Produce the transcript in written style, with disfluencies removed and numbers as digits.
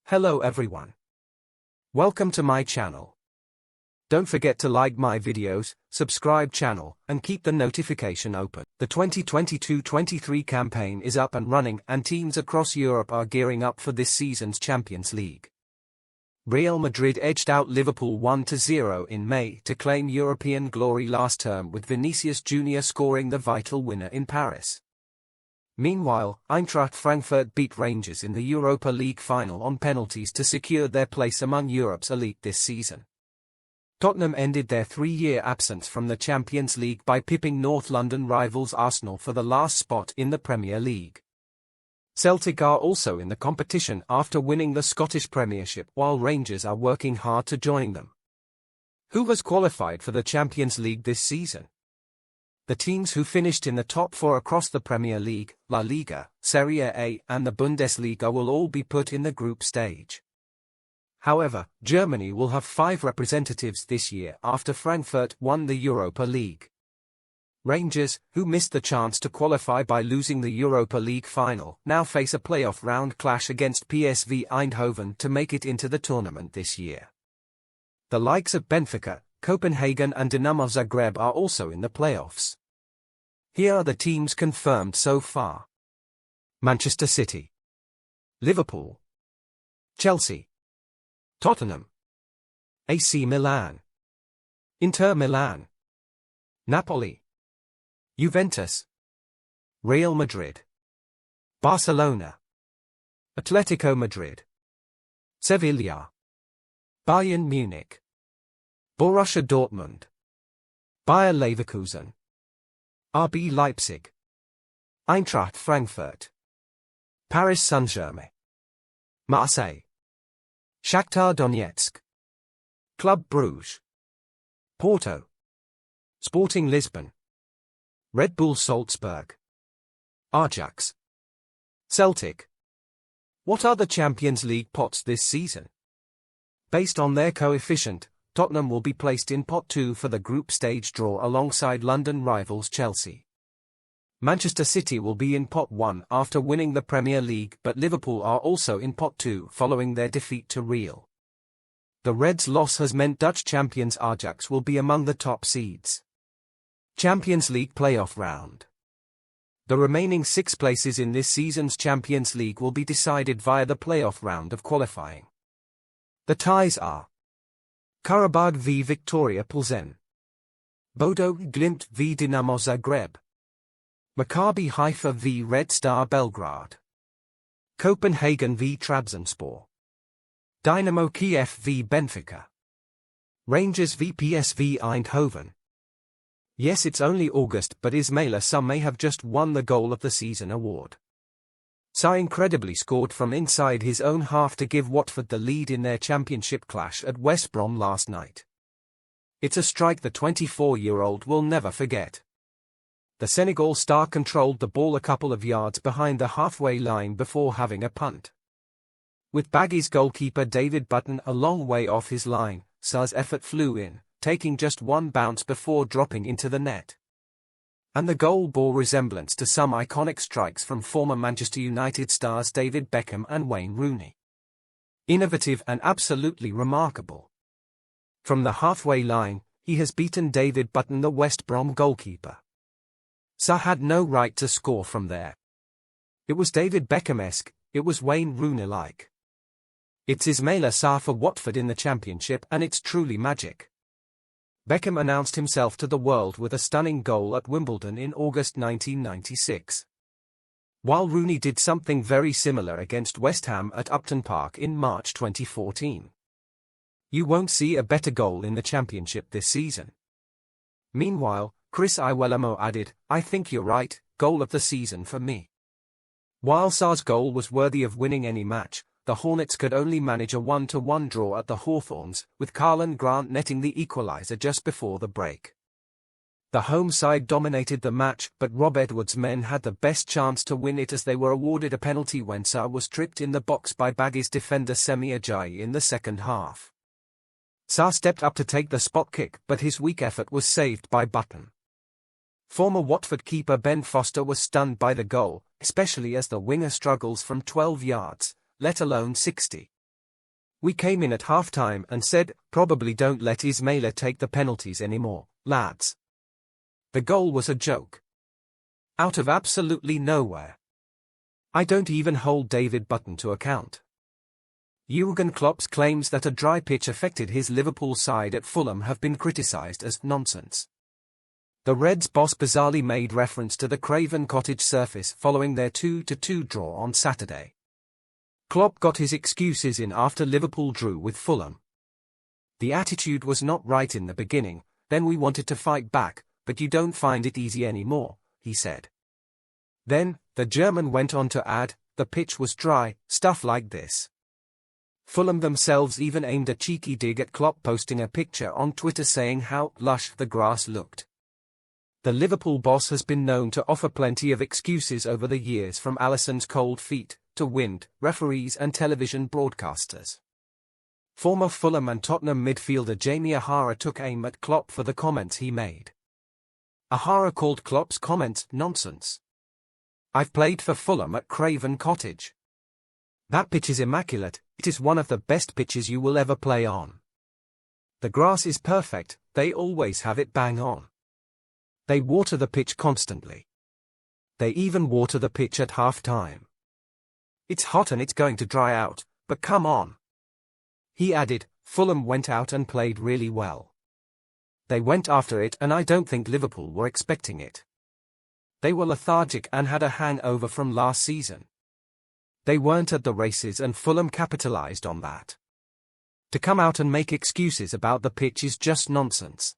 Hello everyone. Welcome to my channel. Don't forget to like my videos, subscribe channel, and keep the notification open. The 2022-23 campaign is up and running and teams across Europe are gearing up for this season's Champions League. Real Madrid edged out Liverpool 1-0 in May to claim European glory last term with Vinicius Jr. scoring the vital winner in Paris. Meanwhile, Eintracht Frankfurt beat Rangers in the Europa League final on penalties to secure their place among Europe's elite this season. Tottenham ended their three-year absence from the Champions League by pipping North London rivals Arsenal for the last spot in the Premier League. Celtic are also in the competition after winning the Scottish Premiership, while Rangers are working hard to join them. Who has qualified for the Champions League this season? The teams who finished in the top four across the Premier League, La Liga, Serie A, and the Bundesliga will all be put in the group stage. However, Germany will have 5 representatives this year after Frankfurt won the Europa League. Rangers, who missed the chance to qualify by losing the Europa League final, now face a playoff round clash against PSV Eindhoven to make it into the tournament this year. The likes of Benfica, Copenhagen and Dynamo Zagreb are also in the playoffs. Here are the teams confirmed so far: Manchester City, Liverpool, Chelsea, Tottenham, AC Milan, Inter Milan, Napoli, Juventus, Real Madrid, Barcelona, Atletico Madrid, Sevilla, Bayern Munich, Borussia Dortmund, Bayer Leverkusen, RB Leipzig, Eintracht Frankfurt, Paris Saint-Germain, Marseille, Shakhtar Donetsk, Club Brugge, Porto, Sporting Lisbon, Red Bull Salzburg, Ajax, Celtic. What are the Champions League pots this season? Based on their coefficient, Tottenham will be placed in Pot 2 for the group stage draw alongside London rivals Chelsea. Manchester City will be in Pot 1 after winning the Premier League, but Liverpool are also in Pot 2 following their defeat to Real. The Reds' loss has meant Dutch champions Ajax will be among the top seeds. Champions League playoff round. The remaining 6 places in this season's Champions League will be decided via the playoff round of qualifying. The ties are Karabag v Victoria Plzen, Bodo Glimt v Dynamo Zagreb, Maccabi Haifa v Red Star Belgrade, Copenhagen v Trabzonspor, Dynamo Kiev v Benfica, Rangers v PSV Eindhoven. Yes, it's only August, but Ismaila Sarr may have just won the Goal of the Season award. Sarr incredibly scored from inside his own half to give Watford the lead in their championship clash at West Brom last night. It's a strike the 24-year-old will never forget. The Senegal star controlled the ball a couple of yards behind the halfway line before having a punt. With Baggy's goalkeeper David Button a long way off his line, Sarr's effort flew in, taking just one bounce before dropping into the net. And the goal bore resemblance to some iconic strikes from former Manchester United stars David Beckham and Wayne Rooney. Innovative and absolutely remarkable. From the halfway line, he has beaten David Button, the West Brom goalkeeper. Sarr had no right to score from there. It was David Beckham-esque, it was Wayne Rooney-like. It's Ismaila Sarr for Watford in the Championship, and it's truly magic. Beckham announced himself to the world with a stunning goal at Wimbledon in August 1996. While Rooney did something very similar against West Ham at Upton Park in March 2014. You won't see a better goal in the Championship this season. Meanwhile, Chris Iwelumo added, "I think you're right, goal of the season for me." While Sarr's goal was worthy of winning any match, the Hornets could only manage a 1-1 draw at the Hawthorns, with Carlan Grant netting the equaliser just before the break. The home side dominated the match, but Rob Edwards' men had the best chance to win it as they were awarded a penalty when Sarr was tripped in the box by Baggy's defender Salehmirzayev in the second half. Sarr stepped up to take the spot kick, but his weak effort was saved by Button. Former Watford keeper Ben Foster was stunned by the goal, especially as the winger struggles from 12 yards, let alone 60. We came in at half-time and said, probably don't let Ismaila take the penalties anymore, lads. The goal was a joke. Out of absolutely nowhere. I don't even hold David Button to account. Jurgen Klopp's claims that a dry pitch affected his Liverpool side at Fulham have been criticised as nonsense. The Reds' boss bizarrely made reference to the Craven Cottage surface following their 2-2 draw on Saturday. Klopp got his excuses in after Liverpool drew with Fulham. The attitude was not right in the beginning, then we wanted to fight back, but you don't find it easy anymore, he said. Then, the German went on to add, the pitch was dry, stuff like this. Fulham themselves even aimed a cheeky dig at Klopp, posting a picture on Twitter saying how lush the grass looked. The Liverpool boss has been known to offer plenty of excuses over the years, from Alisson's cold feet to wind, referees and television broadcasters. Former Fulham and Tottenham midfielder Jamie O'Hara took aim at Klopp for the comments he made. O'Hara called Klopp's comments nonsense. I've played for Fulham at Craven Cottage. That pitch is immaculate, it is one of the best pitches you will ever play on. The grass is perfect, they always have it bang on. They water the pitch constantly. They even water the pitch at half-time. It's hot and it's going to dry out, but come on. He added, Fulham went out and played really well. They went after it and I don't think Liverpool were expecting it. They were lethargic and had a hangover from last season. They weren't at the races and Fulham capitalised on that. To come out and make excuses about the pitch is just nonsense.